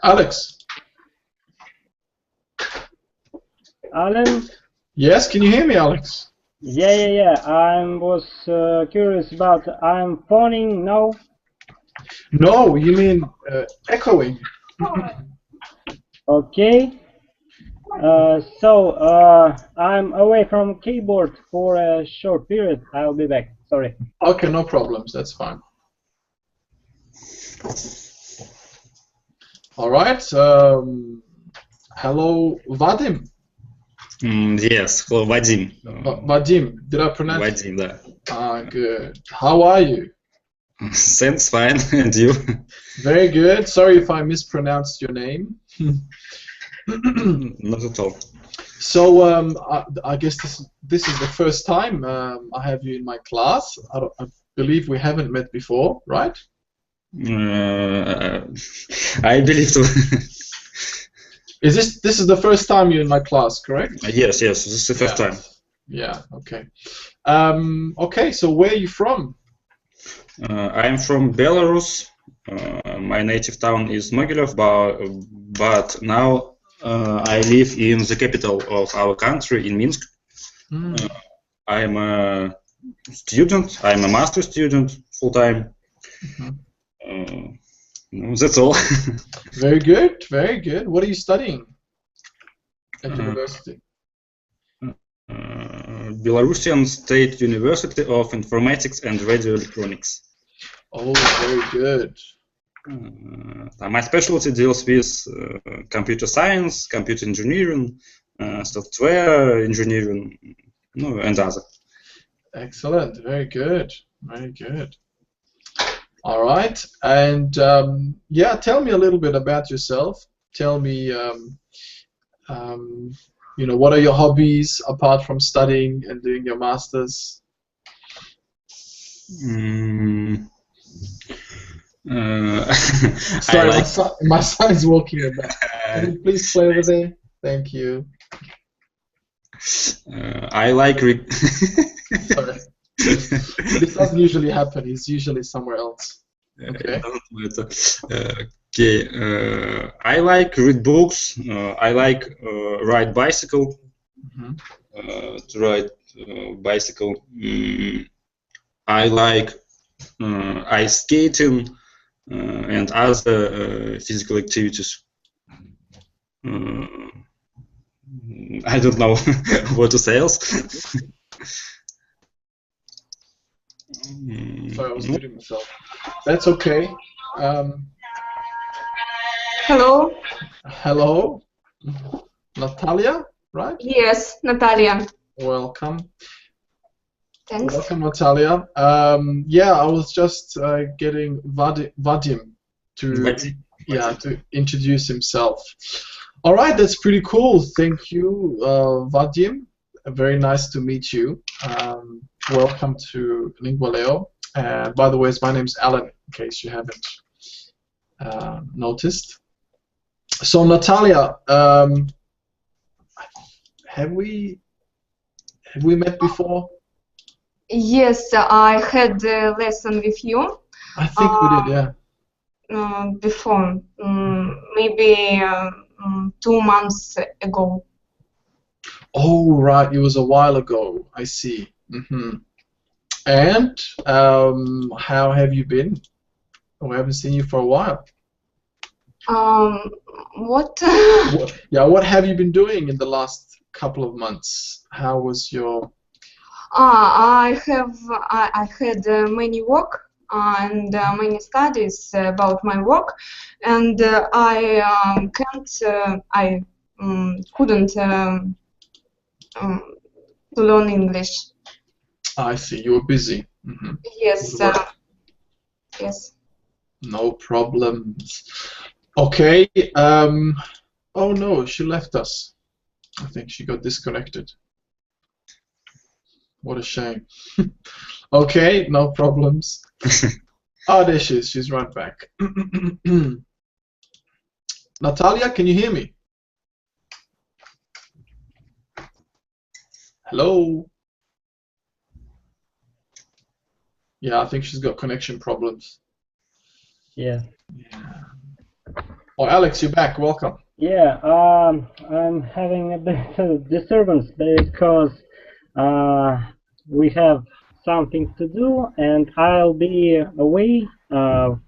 Alex. Alan? Yes, can you hear me, Alex? Yeah. I was curious about. I'm phoning now. No, you mean echoing. Okay. I'm away from keyboard for a short period. I'll be back. Sorry. Okay, no problems. That's fine. All right. Hello, Vadim. Yes, hello, Vadim. Vadim, did I pronounce? Vadim, да. Good. How are you? Thanks, fine. And you? Very good. Sorry if I mispronounced your name. Not at all. So I guess this is the first time I have you in my class. I believe we haven't met before, right? I believe so. This is the first time you're in my class, correct? Yes, this is the first time. Yeah. Okay. Okay. So where are you from? I am from Belarus. My native town is Mogilев, but now I live in the capital of our country, in Minsk. I am a student. I'm a master student, full time. That's all. Very good. Very good. What are you studying at university? Belarusian State University of Informatics and Radio Electronics. Oh, very good. My specialty deals with computer science, computer engineering, software engineering, and other. Excellent. Very good. Very good. All right. And yeah, tell me a little bit about yourself. Tell me, what are your hobbies apart from studying and doing your masters? Sorry, my son is walking about. Can you please play over there? Thank you. I like. Sorry. This doesn't usually happen. He's usually somewhere else. Okay. Okay. I like read books. I like ride bicycle. To ride bicycle. I like ice skating and other physical activities. I don't know what to say else. Sorry, I was muting myself. That's okay. Hello. Hello, Natalia, right? Yes, Natalia. Welcome. Thanks. Welcome, Natalia. Yeah, I was just getting Vadim to introduce himself. All right, that's pretty cool. Thank you, Vadim. Very nice to meet you. Welcome to Lingualeo. And by the way, my name's Alan, in case you haven't noticed. So, Natalia, have we met before? Yes, I had a lesson with you. I think we did, yeah. Before, maybe 2 months ago. Oh, right. It was a while ago. I see. And how have you been? We haven't seen you for a while. What? Yeah, what have you been doing in the last couple of months? How was your... I had many work and many studies about my work, and I couldn't learn English. I see. You were busy. Yes. Yes. No problems. Okay. Oh no, she left us. I think she got disconnected. What a shame. Okay, no problems. Oh, there she is. She's right back. Natalia, can you hear me? Hello? Yeah, I think she's got connection problems. Yeah. Oh, Alex, you're back. Welcome. Yeah, I'm having a bit of disturbance because we have something to do, and I'll be away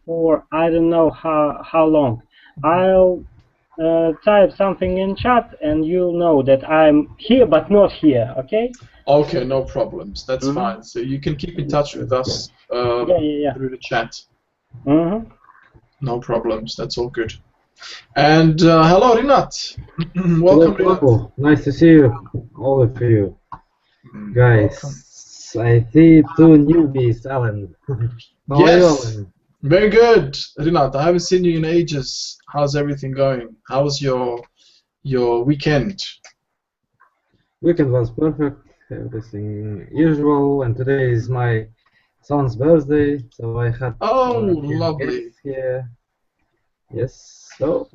for I don't know how long. I'll type something in chat, and you'll know that I'm here but not here. Okay? Okay, no problems. That's Mhm. fine. So you can keep in touch with us Yeah. through the chat. Mm-hmm. No problems. That's all good. And hello, Rinat. Welcome, Rinat. Hello, nice to see you, all of you guys. Welcome. I see two newbies, Alan. How are you, Yes. Alan? Very good, Rinat. I haven't seen you in ages. How's everything going? How was your weekend? Weekend was perfect, everything usual, and today is my son's birthday, so I had Oh, a few lovely. guests here. Yes, so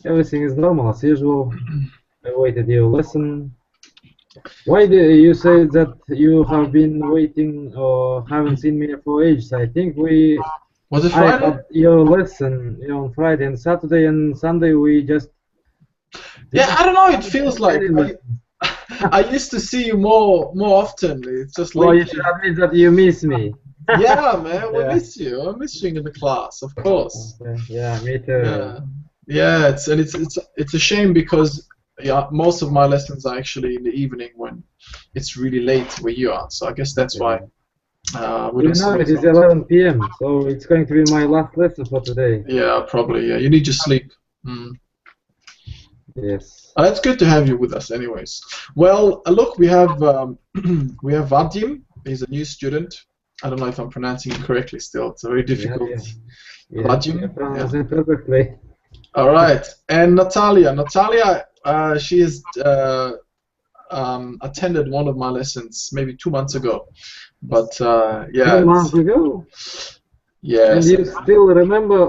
everything is normal as usual. I waited your lesson. Why do you say that you have been waiting or haven't seen me for ages? I think Was it I Friday? had your lesson on Friday and Saturday and Sunday we just Yeah, I don't know. It feels like Anyway. I used to see you more often. It's just Oh, you lately. should admit that you miss me. Yeah, man, we Yeah. miss you. I miss you in the class, of course. Okay. Yeah, me too. Yeah. It's a shame because most of my lessons are actually in the evening when it's really late where you are. So I guess that's why. We You don't know, see it you is as often. 11 p.m., so it's going to be my last lesson for today. Yeah, probably. Yeah, you need your sleep. Yes. It's good to have you with us, anyways. Well, look, we have we have Vadim. He's a new student. I don't know if I'm pronouncing it correctly. Still, it's a very difficult. Yeah, Vadim? you pronounced it perfectly. All right, and Natalia. Natalia, she has attended one of my lessons maybe 2 months ago, but yeah. 2 months ago? Yes. And you still remember?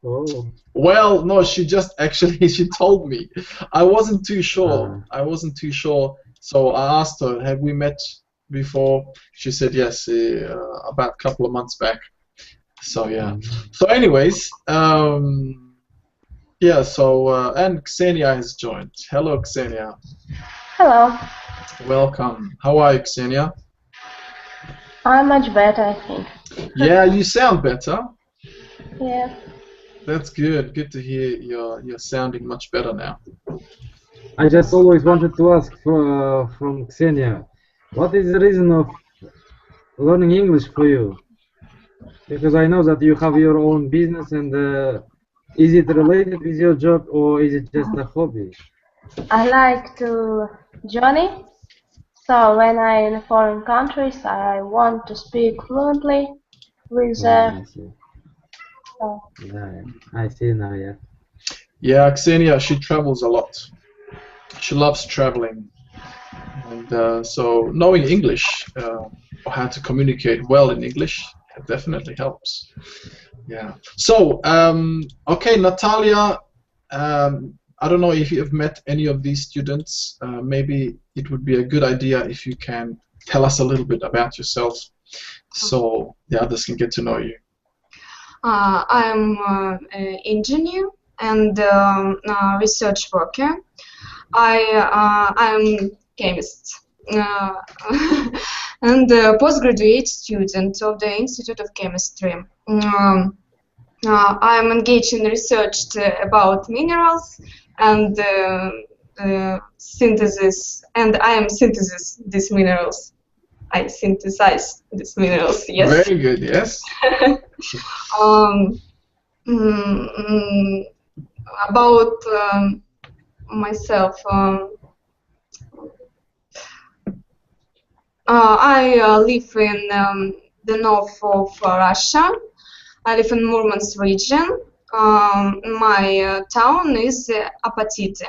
Oh. Well, no, she just actually she told me. I wasn't too sure. I wasn't too sure. So I asked her, "Have we met before?" She said yes, about a couple of months back. So yeah. So anyways, yeah. So and Xenia has joined. Hello, Xenia. Hello. Welcome. How are you, Xenia? I'm much better, I think. Yeah, you sound better. Yeah. That's good. Good to hear you're sounding much better now. I just always wanted to ask from Xenia, what is the reason of learning English for you? Because I know that you have your own business, and is it related with your job or is it just a hobby? I like to journey. So when I'm in foreign countries, I want to speak fluently with I see. so. Yeah, I see now, yeah. Yeah, Xenia, she travels a lot. She loves traveling. And so knowing English, or how to communicate well in English, definitely helps. Yeah. So, okay, Natalia, I don't know if you have met any of these students. Maybe it would be a good idea if you can tell us a little bit about yourself so the others can get to know you. I'm an engineer and research worker. I'm chemist and a postgraduate student of the Institute of Chemistry. I'm engaged in research about minerals and synthesis, and I am synthesis these minerals. I synthesize these minerals. Yes. Very good. Yes. About myself, I live in the north of Russia. I live in Murmansk region. My town is Apatite.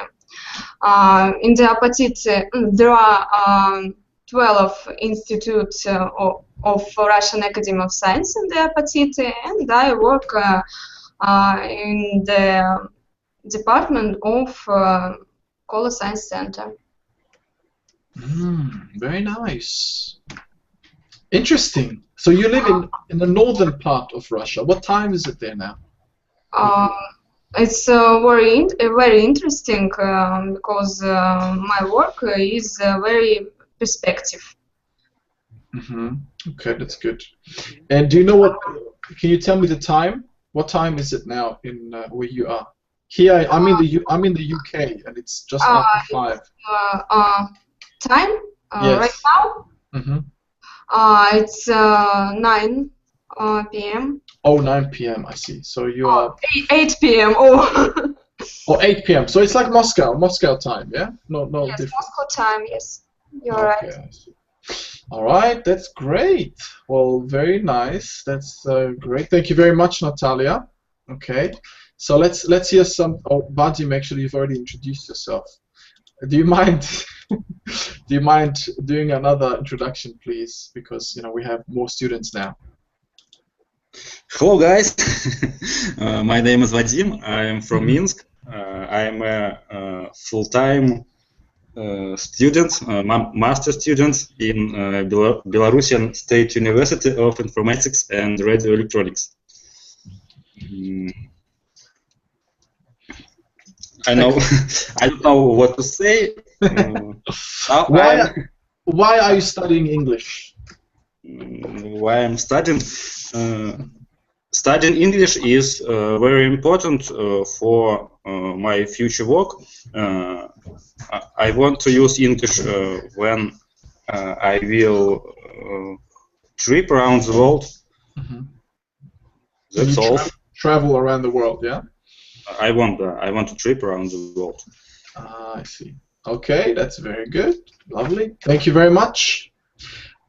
In the Apatite, there are 12 institutes of Russian Academy of Science in the Apatite, and I work in the department of Kola Science Center. Very nice. Interesting. So you live in the northern part of Russia. What time is it there now? It's very interesting because my work is very perspective. Okay, that's good. And do you know what? Can you tell me the time? What time is it now in where you are? Here, I'm in the UK, and it's just after 5. Time Yes. right now? It's 9 p.m. Oh, 9 p.m. I see. So you are 8 p.m. Oh. or 8 p.m. So it's like Moscow time, yeah? No Yes, different. Moscow time. Yes, you're Okay, right. I see. All right, that's great. Well, very nice. That's great. Thank you very much, Natalia. Okay, so let's hear some. Oh, Vadim, actually, you've already introduced yourself. Do you mind? Do you mind doing another introduction, please? Because we have more students now. Hello, guys. My name is Vadim. I am from Minsk. I am a full-time student, master student in Belarusian State University of Informatics and Radio Electronics. I don't know what to say. Why are you studying English? Why I'm studying? Studying English is very important for my future work. I want to use English when I will trip around the world. That's all. Travel around the world, yeah? I want to trip around the world. I see. Okay, that's very good. Lovely. Thank you very much.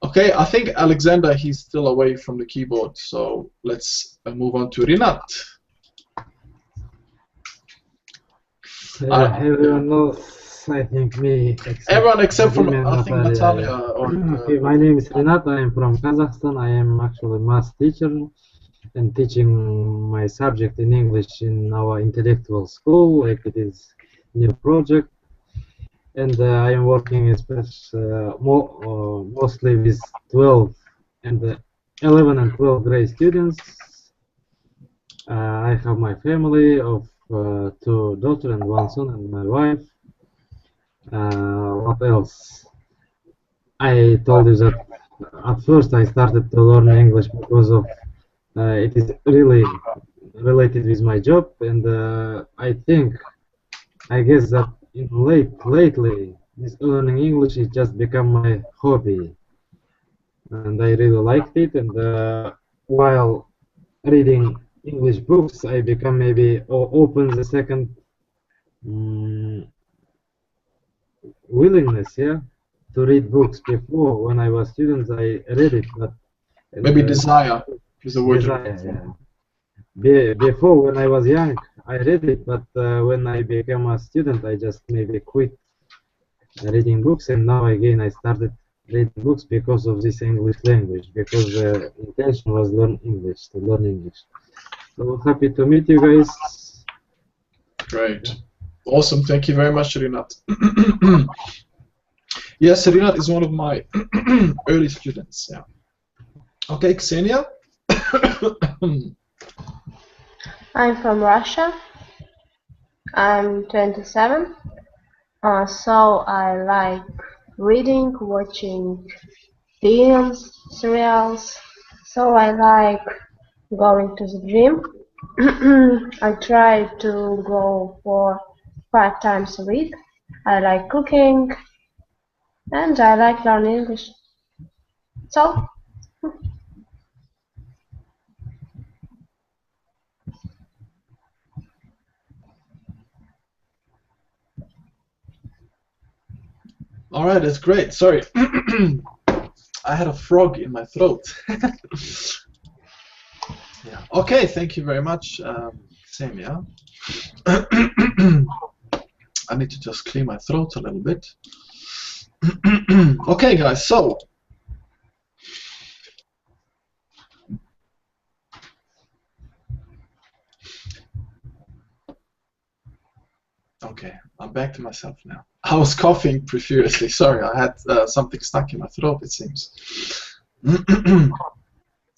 Okay, I think Alexander, he's still away from the keyboard, so let's move on to Rinat. Everyone knows, I think, me. Everyone except from, I think, Natalia. Natalia. Okay, my name is Rinat. I am from Kazakhstan. I am actually a math teacher and teaching my subject in English in our intellectual school. Like, it is new project. And I am working mostly with 12 and 11 and 12 grade students. I have my family of 2 daughters and 1 son and my wife. What else? I told you that at first I started to learn English because of it is really related with my job, and I guess that lately this learning English has just become my hobby, and I really liked it. And while reading English books, I become maybe open the second willingness, to read books. Before, when I was student, I read it, but maybe desire is the word. Desire, yeah. Before, when I was young, I read it, but when I became a student, I just maybe quit reading books, and now again I started reading books because of this English language, because the intention was to learn English. So happy to meet you guys. Great. Awesome. Thank you very much, Rinat. Yes, Rinat is one of my early students. Yeah. Okay, Ksenia. I'm from Russia. I'm 27. So I like reading, watching films, serials. So I like going to the gym. I try to go for 5 times a week. I like cooking, and I like learning English. So. All right, that's great. Sorry, I had a frog in my throat. Yeah. Okay, thank you very much, Ksenia. I need to just clear my throat a little bit. Okay, guys. So. Okay, I'm back to myself now. I was coughing profusely. Sorry, I had something stuck in my throat, it seems.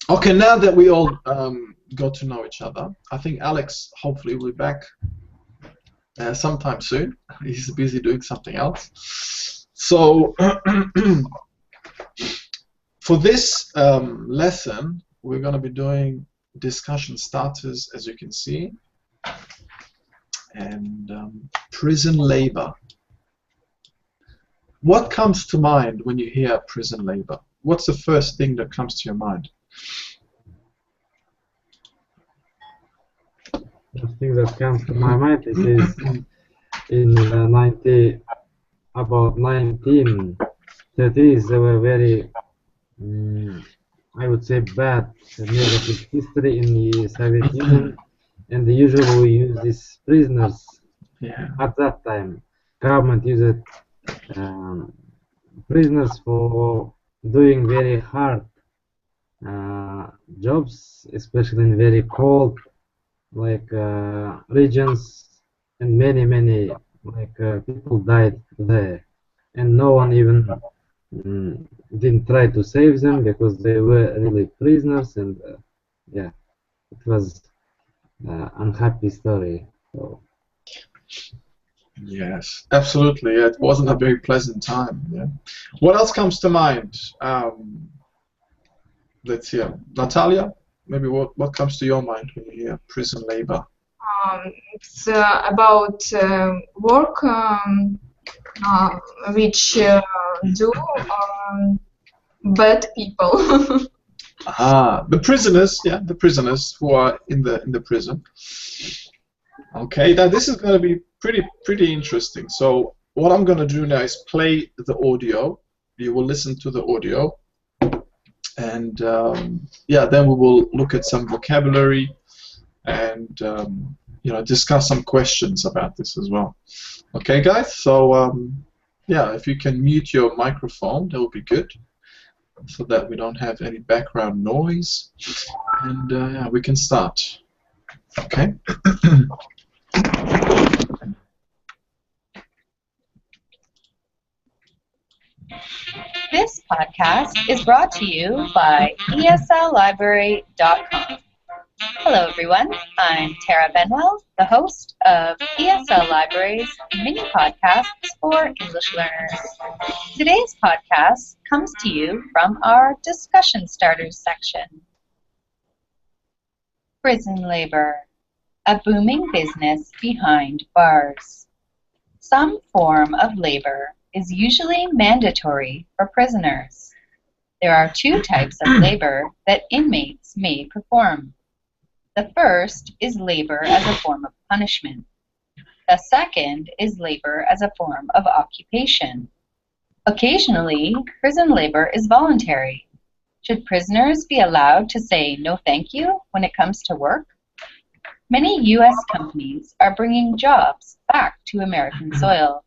Okay, now that we all got to know each other. I think Alex hopefully will be back sometime soon. He's busy doing something else. So for this lesson, we're going to be doing discussion starters, as you can see, and prison labor. What comes to mind when you hear prison labor? What's the first thing that comes to your mind? The thing that comes to my mind is in about 1930s, there were very, I would say, bad negative history in the Soviet Union, and they usually use these prisoners. At that time, government used prisoners for doing very hard jobs, especially in very cold regions, and many people died there, and no one even didn't try to save them because they were really prisoners, and yeah, it was unhappy story. So. Yes, absolutely. It wasn't a very pleasant time. Yeah. What else comes to mind? Let's hear. Natalia, maybe what comes to your mind when you hear prison labor? It's about work which do bad people. The prisoners, yeah, the prisoners who are in the prison. Okay, now this is going to be pretty interesting. So what I'm going to do now is play the audio. You will listen to the audio, and yeah, then we will look at some vocabulary and you know, discuss some questions about this as well. Okay, guys. So yeah, if you can mute your microphone, that would be good, so that we don't have any background noise, and yeah, we can start. Okay. This podcast is brought to you by ESLLibrary.com. Hello everyone, I'm Tara Benwell, the host of ESL Library's mini podcasts for English learners. Today's podcast comes to you from our discussion starters section. Prison labor, a booming business behind bars. Some form of labor is usually mandatory for prisoners. There are two types of labor that inmates may perform. The first is labor as a form of punishment. The second is labor as a form of occupation. Occasionally, prison labor is voluntary. Should prisoners be allowed to say no thank you when it comes to work? Many U.S. companies are bringing jobs back to American soil.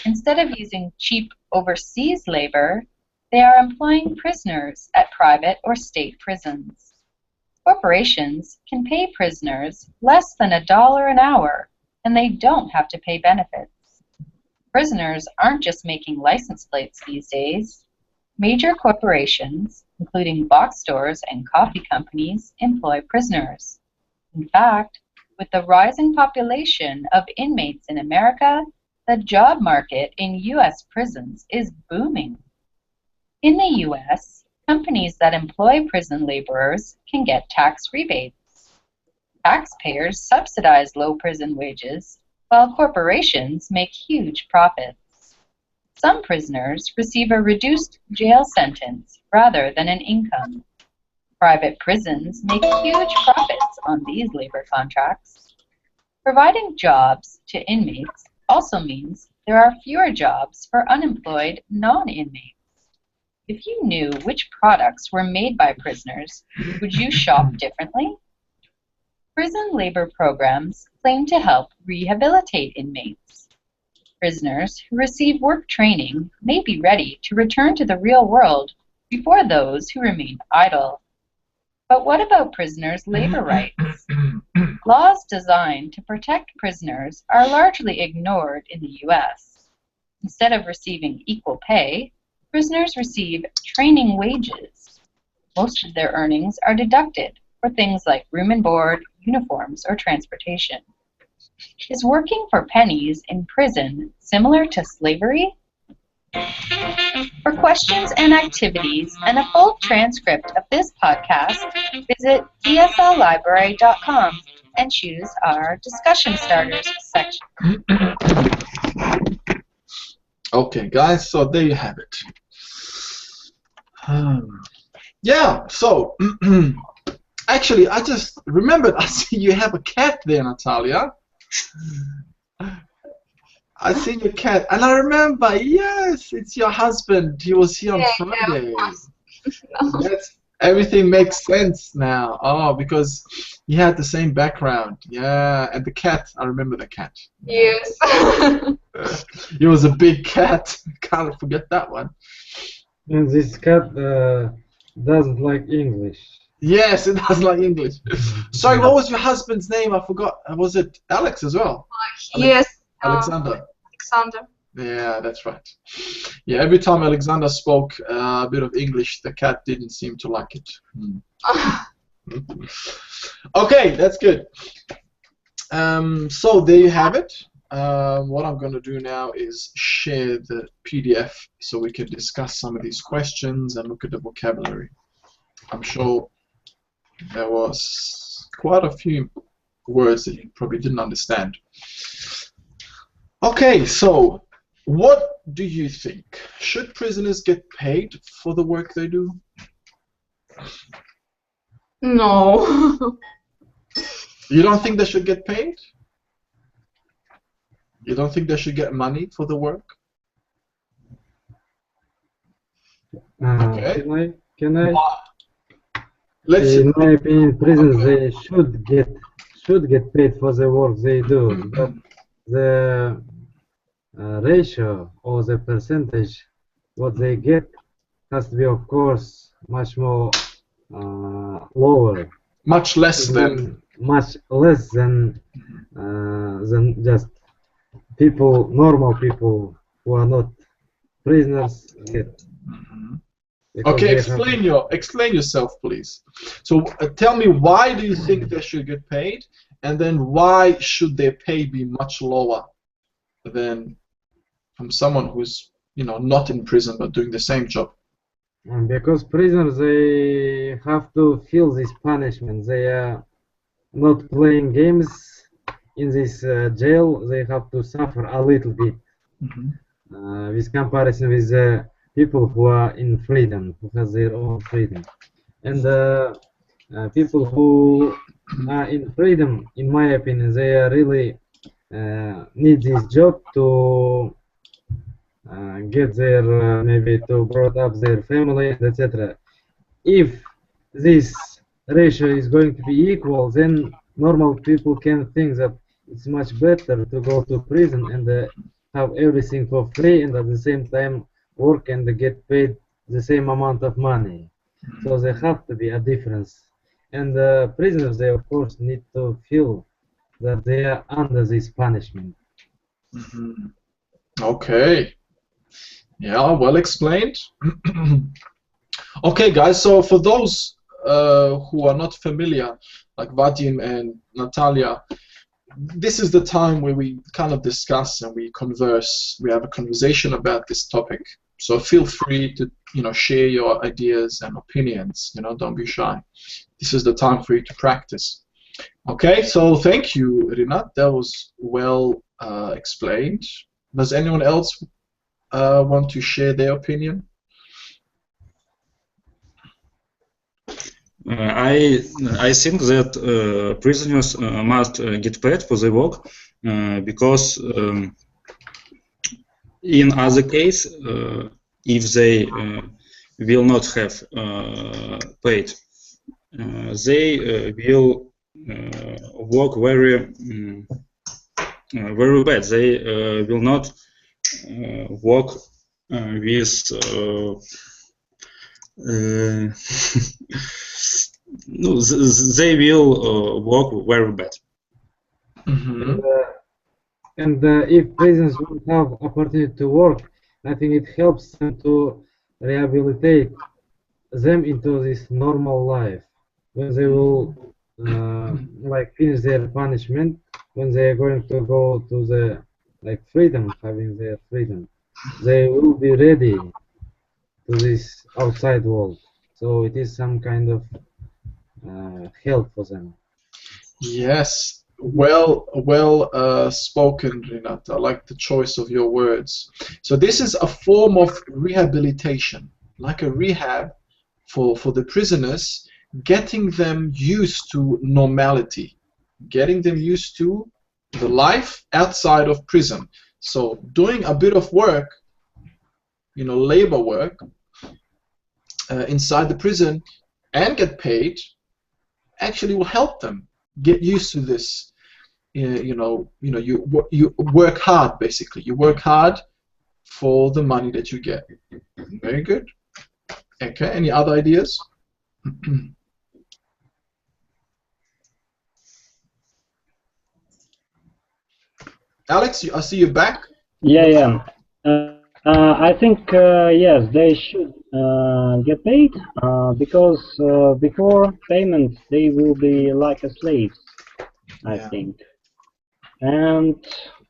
Instead of using cheap overseas labor, they are employing prisoners at private or state prisons. Corporations can pay prisoners less than $1 an hour, and they don't have to pay benefits. Prisoners aren't just making license plates these days. Major corporations, including box stores and coffee companies, employ prisoners. In fact, with the rising population of inmates in America, the job market in U.S. prisons is booming. In the U.S., companies that employ prison laborers can get tax rebates. Taxpayers subsidize low prison wages, while corporations make huge profits. Some prisoners receive a reduced jail sentence rather than an income. Private prisons make huge profits on these labor contracts. Providing jobs to inmates also means there are fewer jobs for unemployed non-inmates. If you knew which products were made by prisoners, would you shop differently? Prison labor programs claim to help rehabilitate inmates. Prisoners who receive work training may be ready to return to the real world before those who remain idle. But what about prisoners' labor rights? Laws designed to protect prisoners are largely ignored in the U.S. Instead of receiving equal pay, prisoners receive training wages. Most of their earnings are deducted, for things like room and board, uniforms, or transportation. Is working for pennies in prison similar to slavery? For questions and activities and a full transcript of this podcast, visit dsllibrary.com and choose our discussion starters section. Okay, guys, so there you have it. Yeah, so actually, I just remembered. I see you have a cat there, Natalia. I see your cat, and I remember. Yes, it's your husband. He was here on Friday. That's, everything makes sense now. Oh, because he had the same background. Yeah, and the cat. I remember the cat. Yes. He was a big cat. Can't forget that one. And this cat doesn't like English. Yes, it does like English. Sorry, what was your husband's name? I forgot. Was it Alex as well? Yes. Alexander. Alexander. Yeah, that's right. Yeah, every time Alexander spoke a bit of English, the cat didn't seem to like it. Okay, that's good. So there you have it. What I'm going to do now is share the PDF so we can discuss some of these questions and look at the vocabulary. I'm sure there was quite a few words that you probably didn't understand. Okay, so what do you think? Should prisoners get paid for the work they do? No. You don't think they should get paid? You don't think they should get money for the work? Okay. Can I? Let's In my opinion, prisons they should get paid for the work they do, but the ratio or the percentage what they get has to be, of course, much more lower. much less than Than just people, normal people who are not prisoners get. Because Okay, they explain yourself, please. So tell me, why do you think they should get paid, and then why should their pay be much lower than from someone who's, you know, not in prison but doing the same job? Because prisoners they have to feel this punishment. They are not playing games in this jail. They have to suffer a little bit. With comparison with people who are in freedom, who has their own freedom, and people who are in freedom, in my opinion, they are really need this job to get their maybe to brought up their family, etc. If this ratio is going to be equal, then normal people can think that it's much better to go to prison and have everything for free, and at the same time work and get paid the same amount of money. So there have to be a difference, and prisoners they of course need to feel that they are under this punishment. Okay. Yeah, well explained. Okay, guys, so for those who are not familiar, like Vadim and Natalia, this is the time where we kind of discuss and we converse. We have a conversation about this topic. So feel free to, you know, share your ideas and opinions. You know, don't be shy. This is the time for you to practice. Okay, so thank you, Rinat. That was well explained. Does anyone else want to share their opinion? I think that prisoners must get paid for their work because in other case, if they will not have paid, they will work very bad. They will not work with no, they will work very bad. And if prisons won't have opportunity to work, I think it helps them to rehabilitate them into this normal life. when they will like finish their punishment, when they are going to go to the like freedom, having their freedom, they will be ready to this outside world. So it is some kind of help for them. Yes, well spoken, Renata. I like the choice of your words. So this is a form of rehabilitation, like a rehab for the prisoners, getting them used to normality, getting them used to the life outside of prison. So doing a bit of work, labor work inside the prison and get paid actually will help them get used to this. You work hard, basically. You work hard for the money that you get. Very good. Okay, any other ideas? Alex, I see you back. Yeah. I think yes, they should get paid because before payments they will be like a slaves, I think. And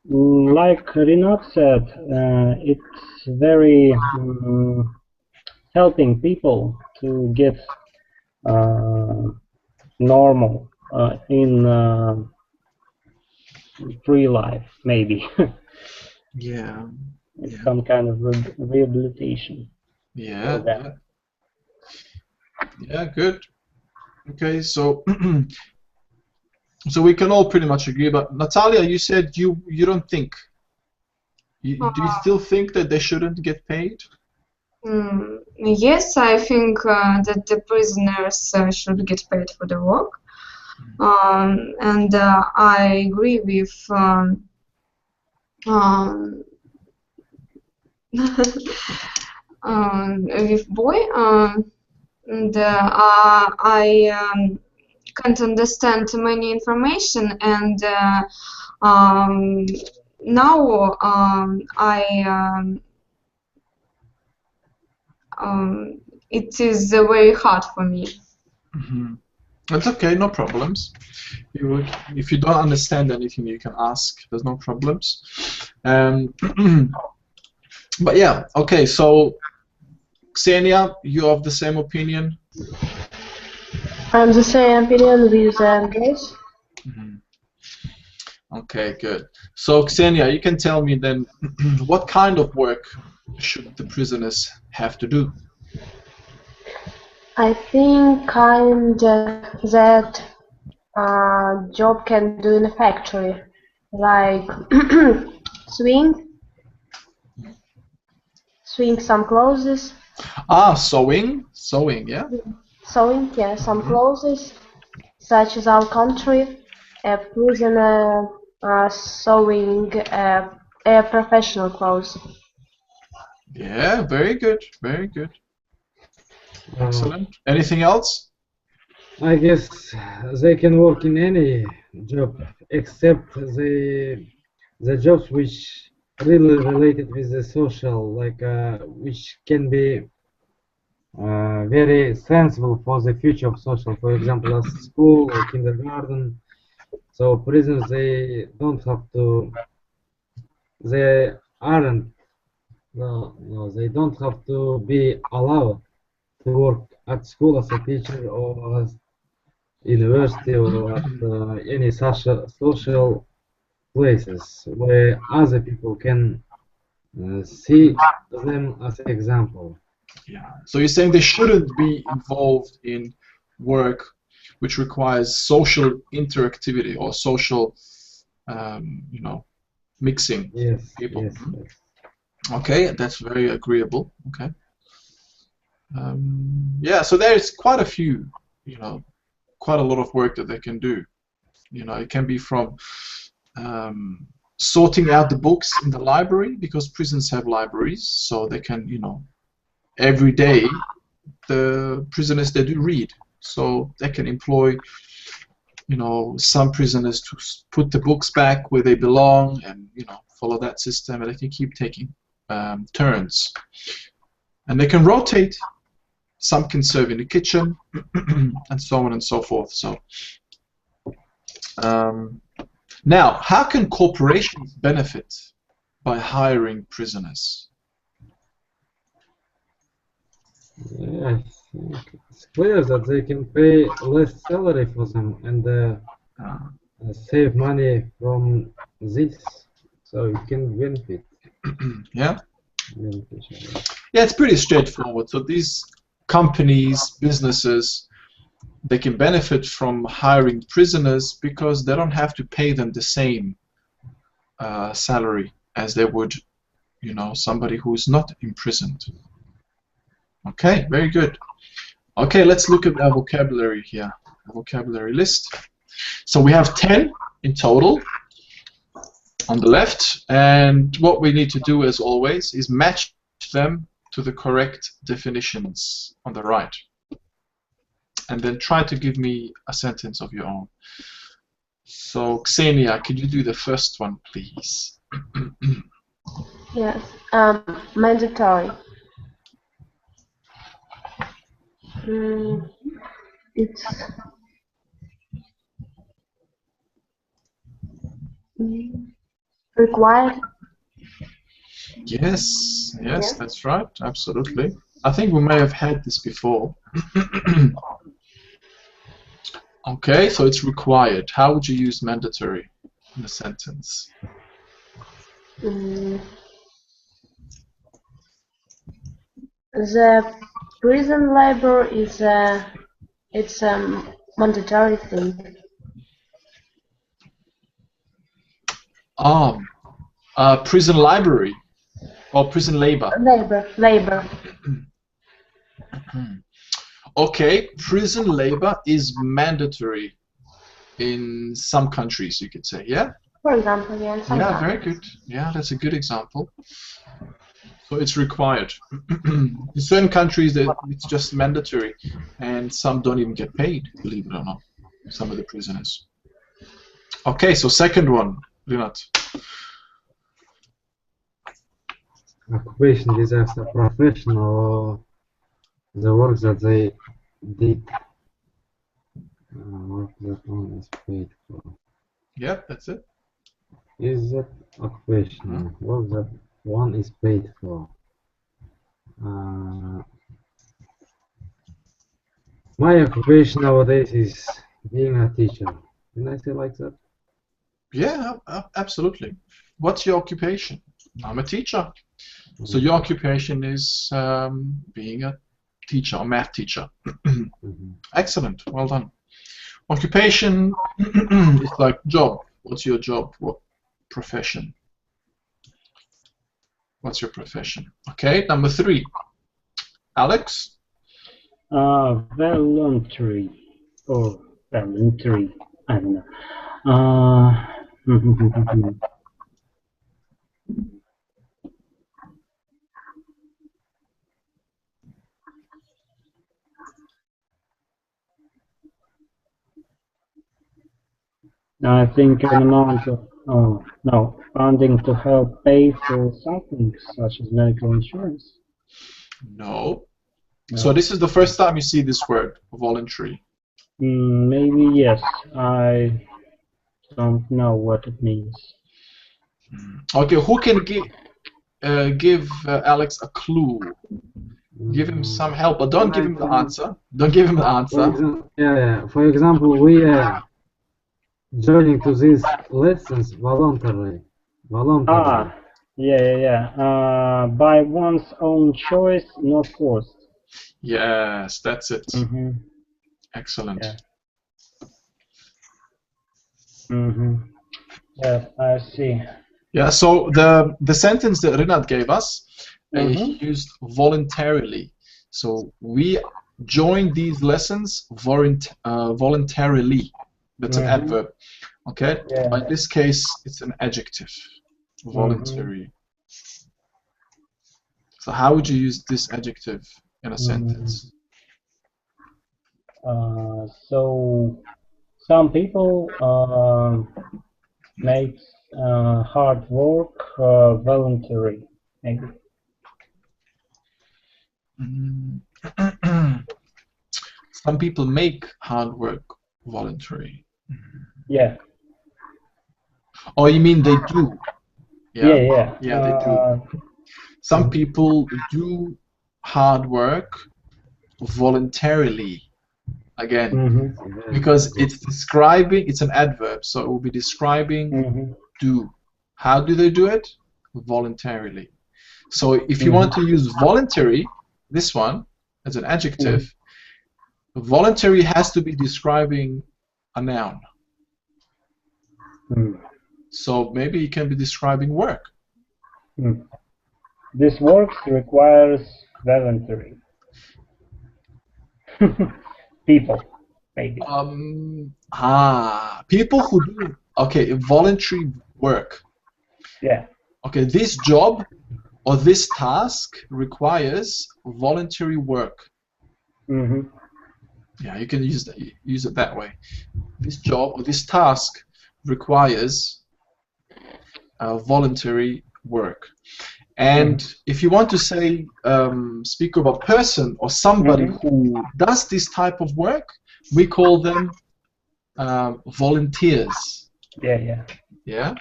like Rinat said, it's very helping people to get normal in free life, maybe. Yeah. It's some kind of rehabilitation. Yeah. Yeah, good. Okay, so so we can all pretty much agree. But Natalia, you said you don't think. Do you still think that they shouldn't get paid? Yes, I think that the prisoners should get paid for the work, and I agree with with Boy, and I can't understand many information, and now it is very hard for me. That's okay, no problems. If you don't understand anything, you can ask. There's no problems. But yeah, okay. So, Ksenia, you have the same opinion? I'm the same opinion with Andres. Okay, good. So, Ksenia, you can tell me then, what kind of work should the prisoners have to do? I think kind of that job can do in a factory, like swing some clothes. Sewing, yeah. Sewing, yeah, some clothes, such as our country, a prisoner sewing a professional clothes. Yeah, very good, very good. Excellent. Anything else? I guess they can work in any job except the jobs which really related with the social, like which can be very sensible for the future of social. For example, as school or kindergarten. So prisons, they don't have to. They aren't. No, they don't have to be allowed to work at school as a teacher or as university or at any social places where other people can see them as an example. Yeah. So you're saying they shouldn't be involved in work which requires social interactivity or social, mixing people. Yes. Okay, that's very agreeable. Okay. Yeah. So there's quite a few, quite a lot of work that they can do. It can be from sorting out the books in the library, because prisons have libraries, so they can, every day the prisoners, they do read, so they can employ, some prisoners to put the books back where they belong, and follow that system, and they can keep taking turns, and they can rotate. some can serve in the kitchen, and so on and so forth. So, now, how can corporations benefit by hiring prisoners? Yeah, I think it's clear that they can pay less salary for them and save money from this, so it can benefit. Yeah? Beneficial. Yeah, it's pretty straightforward. So these companies, businesses, they can benefit from hiring prisoners because they don't have to pay them the same salary as they would, you know, somebody who's not imprisoned. Okay, very good. Okay, let's look at our vocabulary here, our vocabulary list. So we have 10 in total on the left, and what we need to do, as always, is match them to the correct definitions on the right. And then try to give me a sentence of your own. So, Ksenia, could you do the first one, please? Yes. Mandatory. It's required. Yes, Yeah. that's right, absolutely. I think we may have had this before. Okay, so it's required. How would you use mandatory in a sentence? The prison labor is it's a mandatory thing. Prison library or prison labor. Labor. Okay, prison labor is mandatory in some countries, you could say, yeah? For example, yeah. Yeah, very good. Yeah, that's a good example. So it's required. In certain countries, it's just mandatory, and some don't even get paid, believe it or not, some of the prisoners. Okay, so second one, Rinat. Occupation is as a profession or the work that they did. Work that one is paid for. Yep, that's it. Is that occupation? Work that one is paid for. My occupation nowadays is being a teacher. Can I say like that? Yeah, absolutely. What's your occupation? I'm a teacher. So your occupation is being a teacher, a math teacher. Excellent, well done. Occupation is like job. What's your job? What profession? What's your profession? Okay, number 3. Alex? Voluntary or voluntary, I don't know. I think an amount of funding to help pay for something such as medical insurance. No. So this is the first time you see this word, voluntary. Maybe yes. I don't know what it means. Okay, who can give Alex a clue? Give him some help, but don't give him the answer. Don't give him the answer. Yeah. For example, we are joining to these lessons voluntarily. Yeah. By one's own choice, not forced. Yes, that's it. Excellent. Yeah. Yes, I see. Yeah, so the sentence that Rinat gave us, he used voluntarily. So we joined these lessons voluntarily. That's an adverb. Okay? Yeah. But in this case, it's an adjective. Voluntary. So how would you use this adjective in a sentence? So some people make hard work voluntary, maybe. Some people make hard work voluntary. Yeah. Oh, you mean they do? Yeah. Yeah, they do. Some people do hard work voluntarily. Again, because it's describing, it's an adverb, so it will be describing do. How do they do it? Voluntarily. So if you want to use voluntary, this one, as an adjective, voluntary has to be describing a noun. So maybe it can be describing work. This work requires voluntary. People, maybe. People who do, okay, voluntary work. Yeah. Okay, this job or this task requires voluntary work. Yeah, you can use it that way. This job or this task requires voluntary work. And if you want to say, speak of a person or somebody who does this type of work, we call them volunteers. Yeah?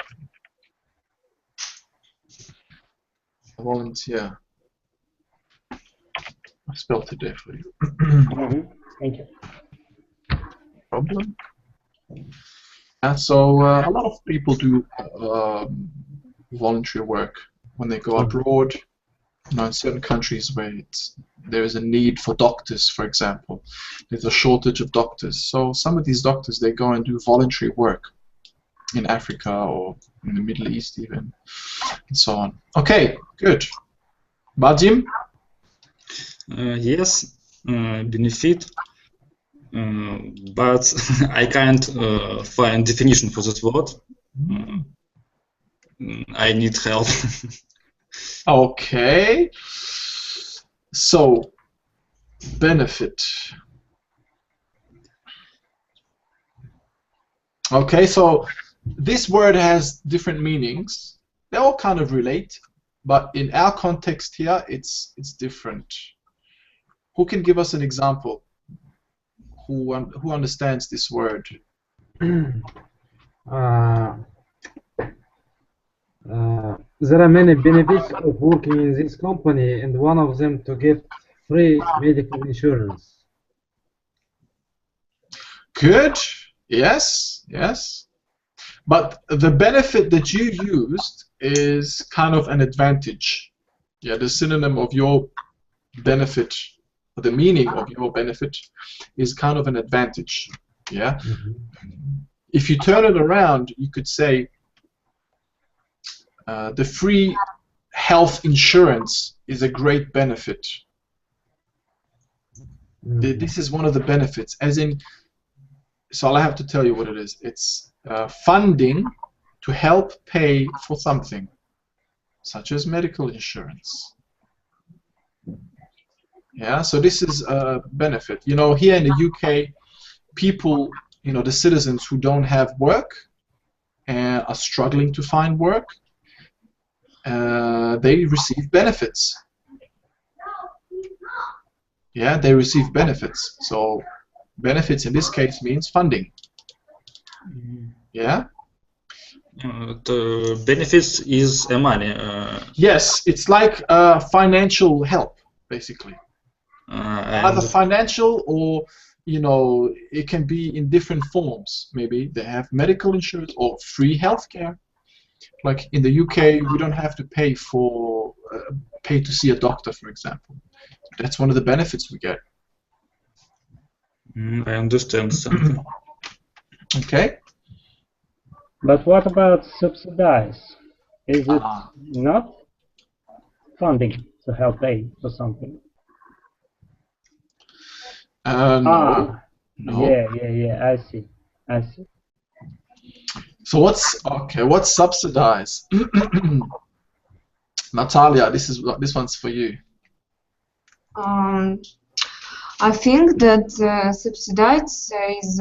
A volunteer. I spelled it there for you. Thank you. Problem. And so a lot of people do voluntary work when they go abroad. You know, in certain countries where there is a need for doctors, for example, there's a shortage of doctors. So some of these doctors, they go and do voluntary work in Africa or in the Middle East even, and so on. Okay, good. Vadim? Yes, benefit, but I can't find definition for that word. I need help. Okay. So, benefit. Okay, so this word has different meanings. They all kind of relate, but in our context here, it's different. Who can give us an example? Who understands this word? There are many benefits of working in this company, and one of them to get free medical insurance. Good. Yes. But the benefit that you used is kind of an advantage. Yeah, the synonym of your benefit, or the meaning of your benefit, is kind of an advantage. Yeah. If you turn it around, you could say the free health insurance is a great benefit. This is one of the benefits, as in, so I have to tell you what it is. It's funding to help pay for something, such as medical insurance. Yeah, so this is a benefit. You know, here in the UK, people, you know, the citizens who don't have work and are struggling to find work, they receive benefits. Yeah, they receive benefits. So benefits in this case means funding. Yeah? The benefits is money. Yes, it's like financial help, basically. Either financial or, you know, it can be in different forms. Maybe they have medical insurance or free healthcare. Like in the UK, we don't have to pay for pay to see a doctor, for example. That's one of the benefits we get. I understand something. Okay. But what about subsidize? Is it not funding to help pay for something? No. Yeah. I see. So what's subsidize? Natalia, this one's for you. I think that subsidize is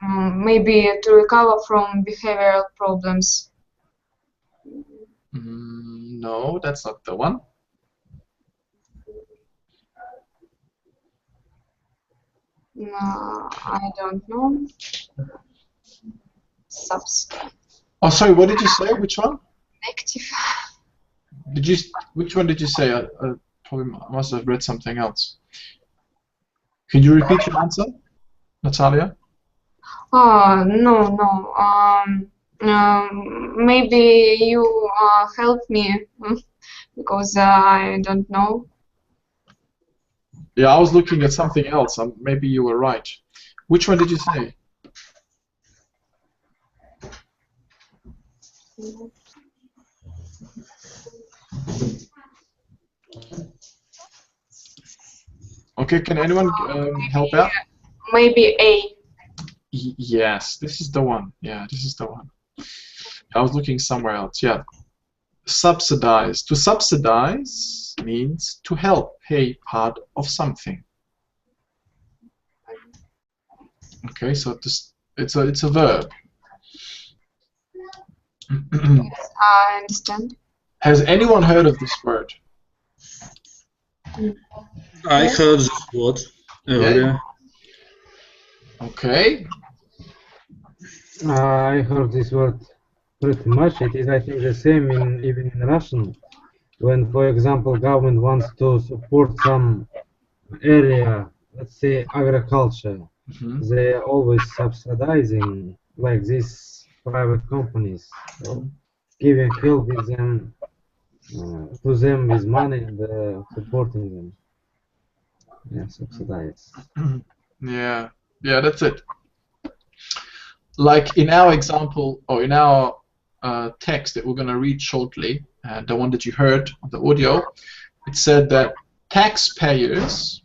maybe to recover from behavioral problems. No, that's not the one. I don't know. Subsidy. Oh, sorry. What did you say? Which one? Active. Did you? Which one did you say? I probably must have read something else. Can you repeat your answer, Natalia? No. Maybe you help me because I don't know. Yeah, I was looking at something else. Maybe you were right. Which one did you say? Okay, can anyone help out? Maybe A. Yes, this is the one. Yeah, this is the one. I was looking somewhere else. Yeah. Subsidize. To subsidize means to help pay part of something. Okay, so it's a verb. Yes, I understand. Has anyone heard of this word? I heard this word earlier. Okay. I heard this word pretty much. It is, I think, the same even in Russian. When, for example, government wants to support some area, let's say agriculture, they are always subsidizing like these private companies, so giving help with them to them with money and supporting them. Yeah, subsidize. Yeah, that's it. Like in our example, or in our text that we're going to read shortly, the one that you heard on the audio, it said that taxpayers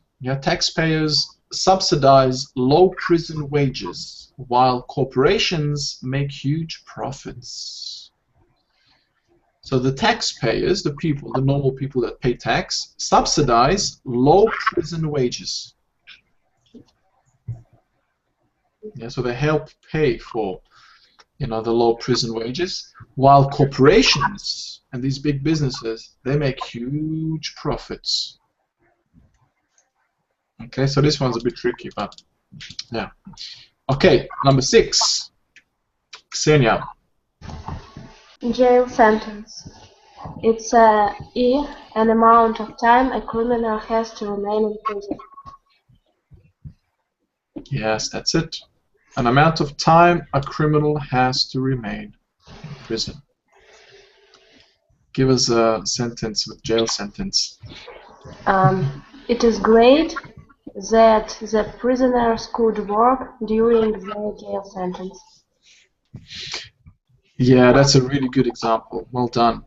subsidize low prison wages while corporations make huge profits. So the taxpayers, the people, the normal people that pay tax, subsidize low prison wages. Yeah, so they help pay for, the low prison wages, while corporations and these big businesses, they make huge profits. Okay, so this one's a bit tricky, but yeah. Okay, number 6. Ksenia. Jail sentence. It's an amount of time a criminal has to remain in prison. Yes, that's it. An amount of time a criminal has to remain in prison. Give us a sentence with jail sentence. It is great that the prisoners could work during their jail sentence. Yeah, that's a really good example. Well done.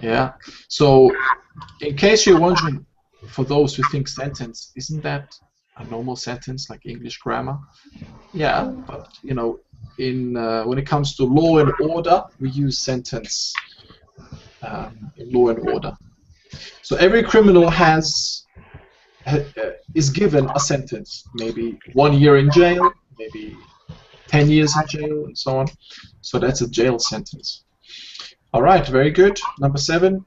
Yeah. So, in case you're wondering, for those who think sentence, isn't that a normal sentence like English grammar? Yeah, but when it comes to law and order, we use sentence in law and order. So every criminal is given a sentence, maybe 1 year in jail, maybe 10 years in jail, and so on. So that's a jail sentence. All right, very good. Number 7.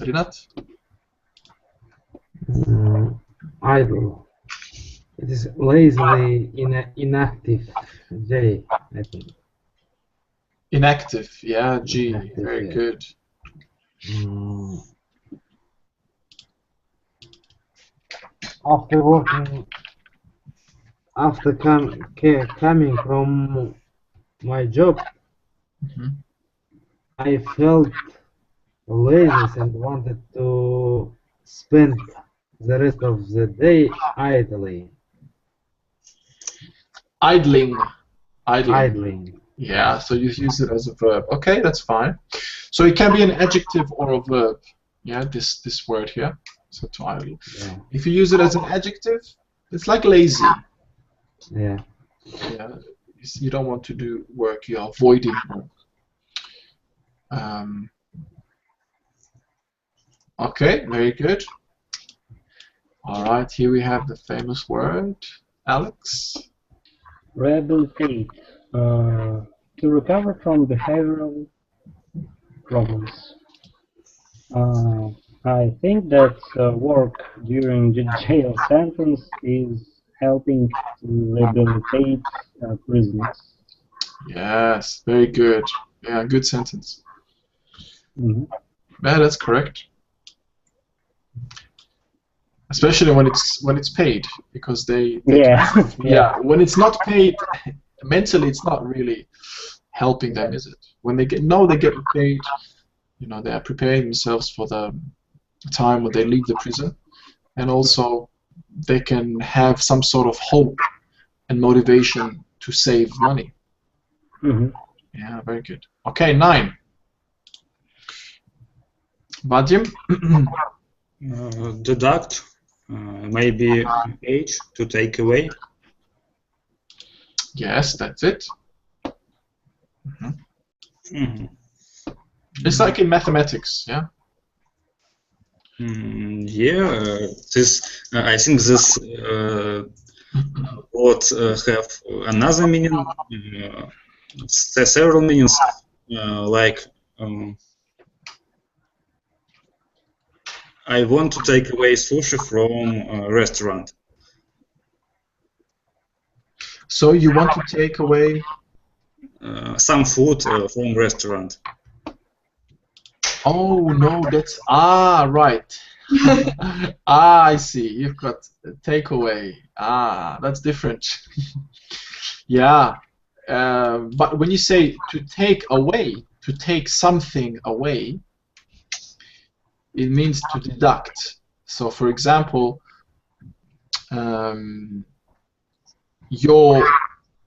Rinat? Idle. It is lazily inactive. J, I think. Inactive. Yeah, G. Inactive, Very yeah. good. After working, after coming from my job, I felt lazy and wanted to spend the rest of the day idly. Idling. Idling. Yeah, so you use it as a verb. Okay, that's fine. So it can be an adjective or a verb. Yeah, this word here. So to idle. Yeah. If you use it as an adjective, it's like lazy. Yeah. Yeah. You don't want to do work. You're avoiding work. Okay, very good. All right, here we have the famous word. Alex? Rehabilitate. To recover from behavioral problems. I think that work during the jail sentence is helping to rehabilitate prisoners. Yes, very good. Yeah, good sentence. Mhm. Yeah, that's correct. Especially when it's paid, because they Yeah, yeah, when it's not paid, mentally it's not really helping them, is it? When they get paid, you know, they are preparing themselves for the time when they leave the prison, and also they can have some sort of hope and motivation to save money. Mhm. Yeah, very good. Okay, 9. Vadim? Deduct, maybe age to take away. Yes, that's it. Mhm. It's like in mathematics, yeah? Yeah, this I think this word have another meaning, several meanings, like I want to take away sushi from a restaurant. So you want to take away... Some food from restaurant. Oh, no, that's... Ah, right. Ah, I see. You've got takeaway. Ah, that's different. Yeah. But when you say to take away, to take something away, it means to deduct. So, for example,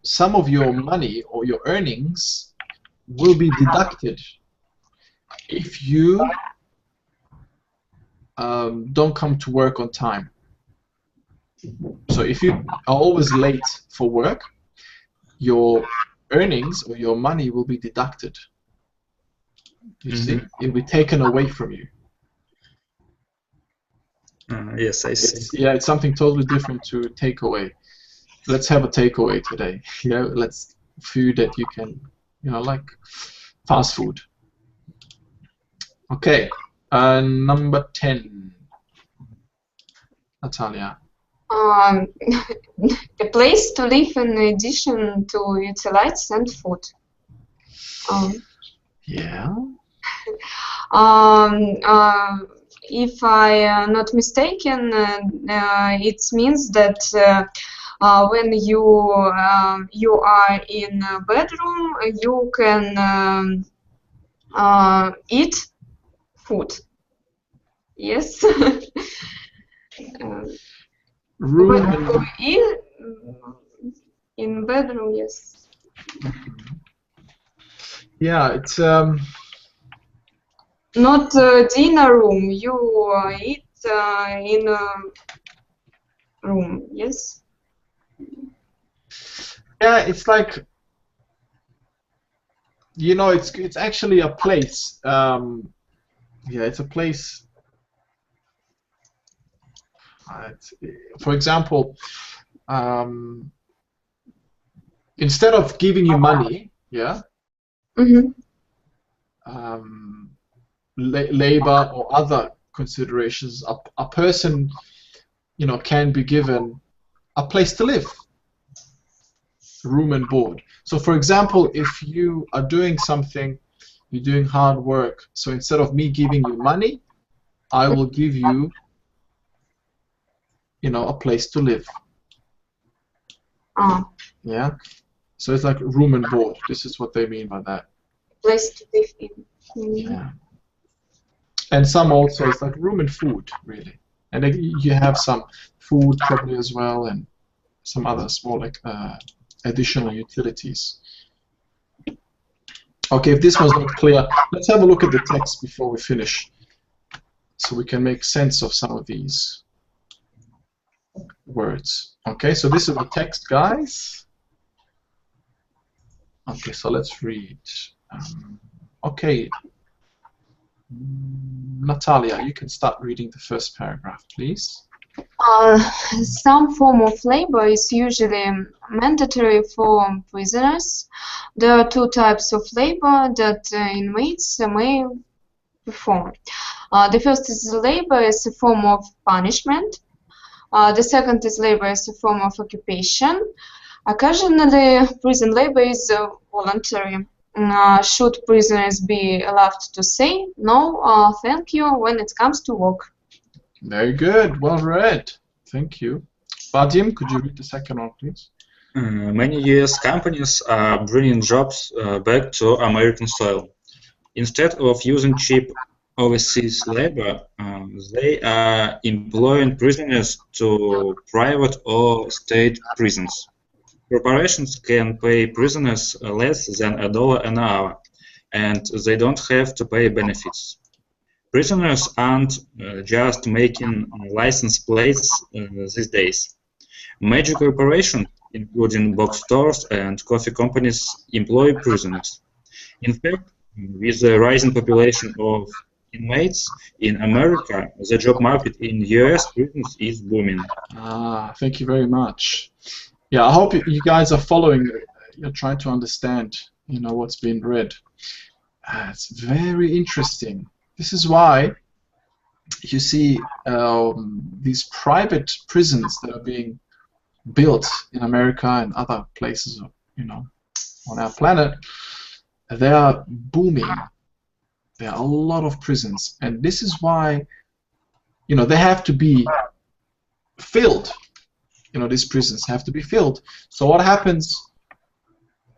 some of your money or your earnings will be deducted if you don't come to work on time. So if you are always late for work, your earnings or your money will be deducted. You see, it will be taken away from you. Yes, I see. Yeah, it's something totally different to take away. Let's have a takeaway today. Yeah, let's food that you can, you know, like fast food. Okay, number 10. Natalia. A place to live in addition to utilities and food. Yeah. If I am not mistaken, it means that when you are in a bedroom, you can eat food. Yes. Room in bedroom, yes. Yeah, it's not dinner room. You eat in a room, yes. Yeah, it's like, you know, it's actually a place. Yeah, it's a place. For example, instead of giving you money, yeah, labor or other considerations, a person, you know, can be given a place to live, room and board. So, for example, if you are doing something, you're doing hard work. So instead of me giving you money, I will give you, you know, a place to live. Yeah. So it's like room and board. This is what they mean by that. Place to live in. Yeah. And some also, it's like room and food, really. And then you have some food probably as well, and some other small like additional utilities. Okay, if this was not clear, let's have a look at the text before we finish, so we can make sense of some of these words. Okay, so this is the text, guys. Okay, so let's read. Okay, Natalia, you can start reading the first paragraph, please. Some form of labor is usually mandatory for prisoners. There are two types of labor that inmates may perform. The first is labor as a form of punishment. The second is labor as a form of occupation. Occasionally, prison labor is voluntary. Should prisoners be allowed to say no, thank you when it comes to work? Very good. Well read. Thank you. Vadim, could you read the second one, please? Many US companies are bringing jobs back to American soil. Instead of using cheap overseas labor, they are employing prisoners to private or state prisons. Corporations can pay prisoners less than $1 an hour, and they don't have to pay benefits. Prisoners aren't just making license plates these days. Major corporations, including box stores and coffee companies, employ prisoners. In fact, with the rising population of inmates in America, the job market in US prisons is booming. Thank you very much. Yeah, I hope you guys are following. You're trying to understand, what's being read. It's very interesting. This is why you see these private prisons that are being built in America and other places, on our planet. They are booming. There are a lot of prisons, and this is why, they have to be filled. These prisons have to be filled. So what happens?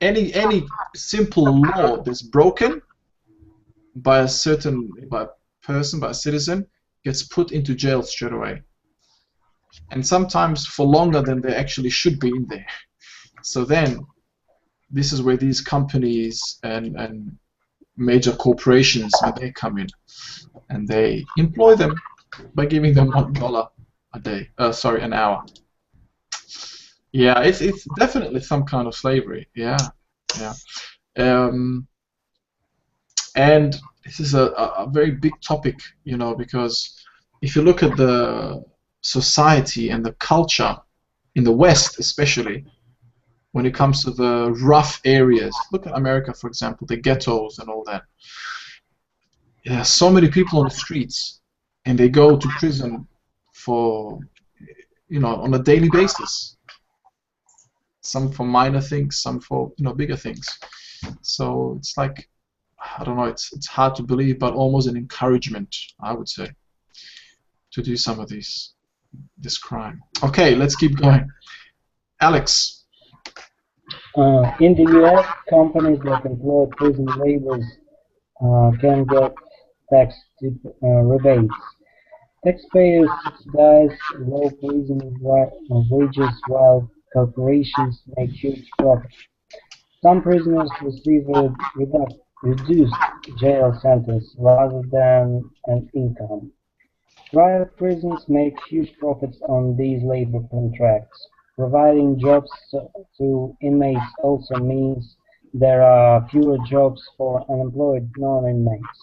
Any simple law that's broken by a person, by a citizen, gets put into jail straight away, and sometimes for longer than they actually should be in there. So then, this is where these companies and major corporations, when they come in, and they employ them by giving them $1 a day. An hour. Yeah, it's definitely some kind of slavery. Yeah. And this is a very big topic, because if you look at the society and the culture in the West, especially when it comes to the rough areas, look at America, for example, the ghettos and all that. There are so many people on the streets, and they go to prison for, on a daily basis. Some for minor things, some for bigger things. So it's like, I don't know, it's hard to believe, but almost an encouragement, I would say, to do some of this crime. Okay, let's keep going. Alex. In the US, companies that employ prison laborers can get tax rebates. Taxpayers subsidize low prison wages while corporations make huge profits. Some prisoners receive a reduced jail sentence rather than an income. Private prisons make huge profits on these labor contracts. Providing jobs to inmates also means there are fewer jobs for unemployed non-inmates.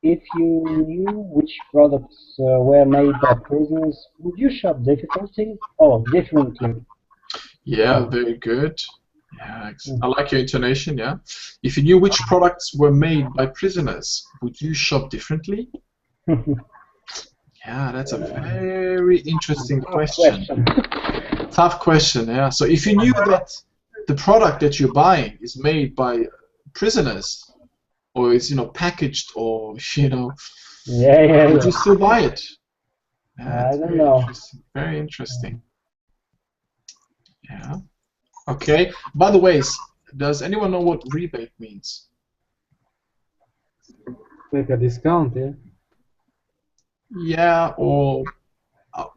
If you knew which products were made by prisoners, would you shop differently? Yeah, very good. Yeah, I like your intonation, yeah. If you knew which products were made by prisoners, would you shop differently? Yeah, that's a very interesting question. Tough question, yeah. So if you knew that the product that you're buying is made by prisoners, or is packaged, or would you still buy it? Yeah, I don't know. Very interesting. Yeah. Okay. By the way, does anyone know what rebate means? Like a discount, yeah? Yeah, or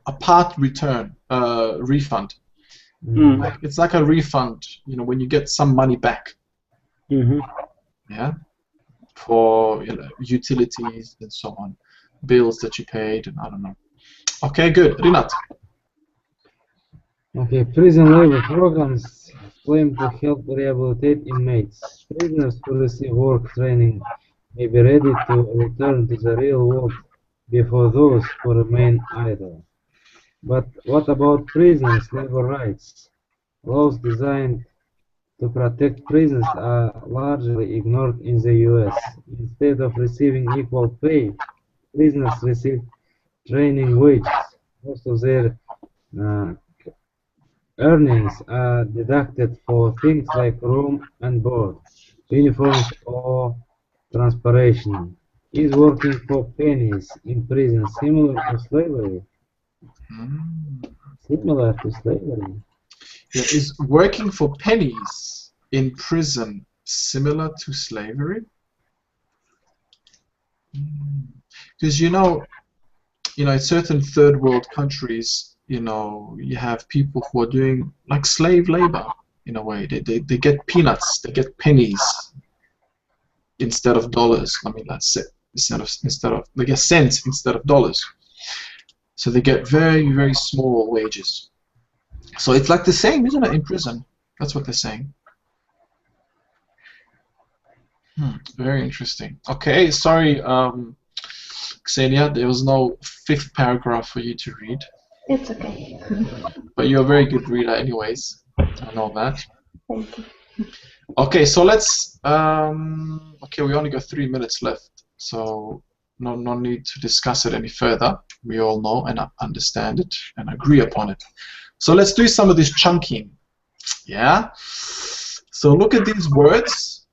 a part return, refund. Mm. It's like a refund, when you get some money back. Mm-hmm. Yeah. For utilities and so on, bills that you paid, and I don't know. Okay, good. Rinat. Okay, prison labor programs claim to help rehabilitate inmates. Prisoners who receive work training may be ready to return to the real world before those who remain idle. But what about prisoners' labor rights? Laws designed to protect prisoners are largely ignored in the US. Instead of receiving equal pay, prisoners receive training wages. Most of their uh, earnings are deducted for things like room and board, uniforms, or transportation. Is working for pennies in prison similar to slavery? Similar to slavery. Yeah, is working for pennies in prison similar to slavery? Because in certain third world countries, you have people who are doing like slave labor in a way. They get peanuts, they get pennies instead of dollars. I mean, that's it. Instead of they get cents instead of dollars. So they get very, very small wages. So it's like the same, isn't it, in prison? That's what they're saying. Very interesting. Okay, sorry, Ksenia, there was no fifth paragraph for you to read. It's okay. But you're a very good reader anyways. I know that. Thank you. Okay, so let's... okay, we only got 3 minutes left, so no need to discuss it any further. We all know and understand it and agree upon it. So let's do some of this chunking. Yeah? So look at these words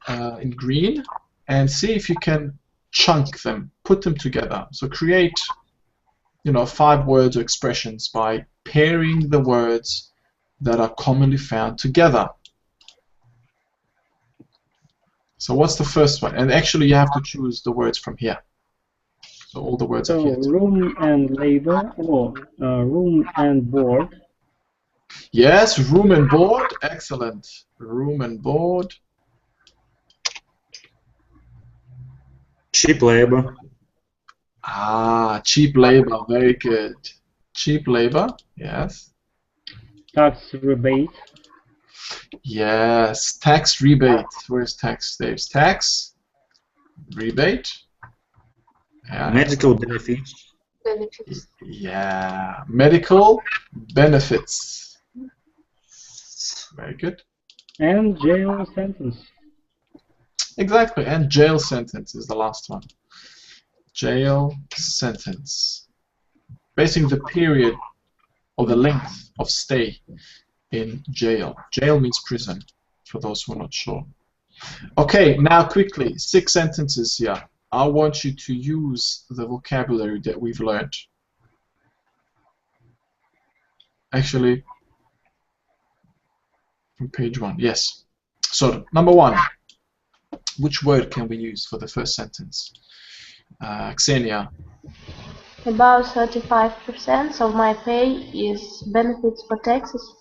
in green and see if you can chunk them, put them together. So create 5 words or expressions by pairing the words that are commonly found together. So what's the first one? And actually you have to choose the words from here. So all the words are here. Room and labor, or room and board. Yes, room and board. Excellent. Room and board. Cheap labor. Ah, cheap labor. Very good. Cheap labor. Yes. Tax rebate. Yes. Tax rebate. Where's tax? There's tax rebate. Yeah. Medical benefits. Benefits. Yeah. Medical benefits. Very good. And jail sentence. Exactly. And jail sentence is the last one. Jail sentence. Basically the period or the length of stay in jail. Jail means prison, for those who are not sure. Okay, now quickly, 6 sentences here. I want you to use the vocabulary that we've learned. Actually, from page 1, yes. So, number 1, which word can we use for the first sentence? Ksenia. About 35% of my pay is benefits for taxes.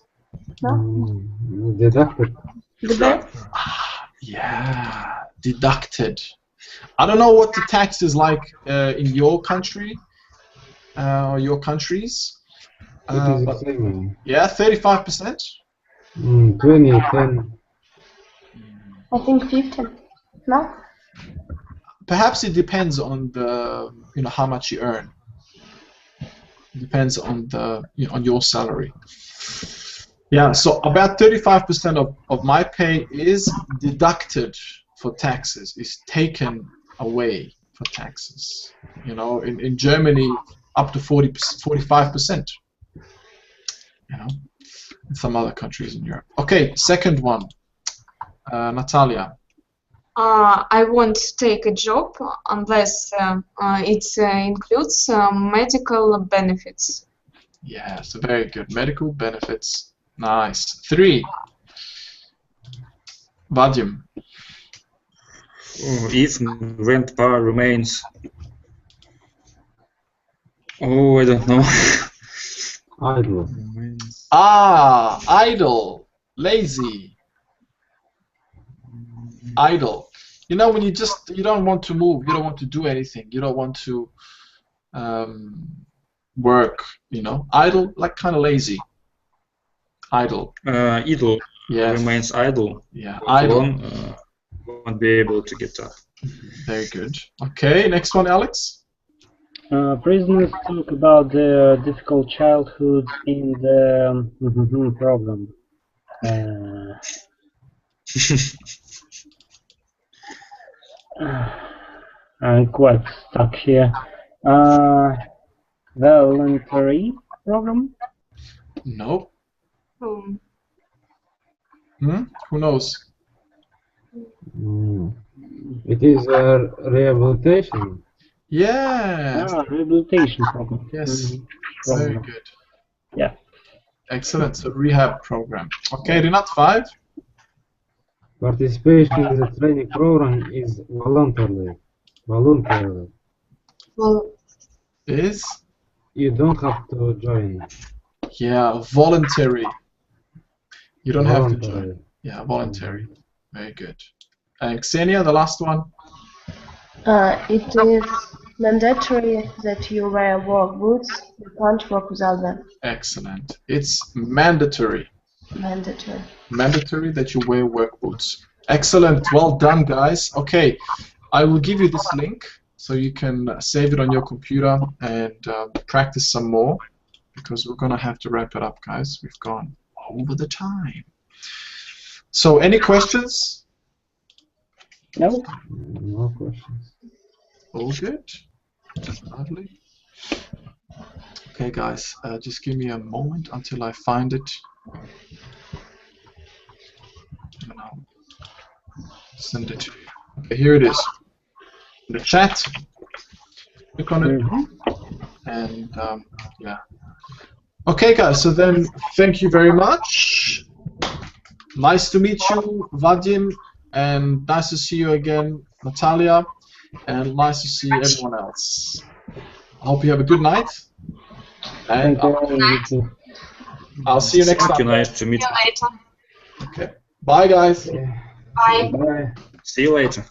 No? Deducted. Yeah, deducted. I don't know what the tax is like in your country or your countries. It is the But same. yeah, 35%. 20, 10. I think 15. No? Perhaps it depends on the how much you earn. It depends on the on your salary. Yeah, so about 35% of my pay is deducted for taxes, is taken away for taxes. In Germany, up to 45%. In some other countries in Europe. Okay, second one. Natalia. I won't take a job unless it includes medical benefits. Yes, very good. Medical benefits. Nice. 3. Vadim. If rent par remains. Oh, I don't know. Idle. Ah, idle. Lazy. Idle. When you don't want to move, you don't want to do anything, you don't want to work, idle, like kind of lazy. Idle. Idle. Yes. Remains idle. Yeah, idle. Won't be able to get up. Very good. Okay, next one, Alex. Prisoners talk about their difficult childhood in the program. I'm quite stuck here. Voluntary program? No. Um, Who knows? It is rehabilitation. Yeah. Rehabilitation program. Yes. Mhm. Very Program. good. Yeah. Excellent. So rehab program. Okay, Renat, 5. Participation in the training program is voluntary. Voluntary. well, Is You don't have to join. voluntary. You don't have to join. Voluntary. Yeah, voluntary. Very good. And Xenia, the last one. It is mandatory that you wear work boots. You can't work without them. Excellent. It's mandatory. Mandatory. Mandatory that you wear work boots. Excellent. Well done, guys. Okay, I will give you this link so you can save it on your computer and practice some more, because we're going to have to wrap it up, guys. We've gone over the time. So, any questions? No? No questions. All good. Lovely. Okay, guys, just give me a moment until I find it. And I'll send it to you. Okay, here it is. In the chat. Click on it. And yeah. Okay, guys, so then thank you very much. Nice to meet you, Vadim, and nice to see you again, Natalia, and nice to see everyone else. I hope you have a good night. And Thank you. I'll see you next Thank you. time. Nice to meet see you. you later. Okay. Bye, guys. Bye. Bye. See you later.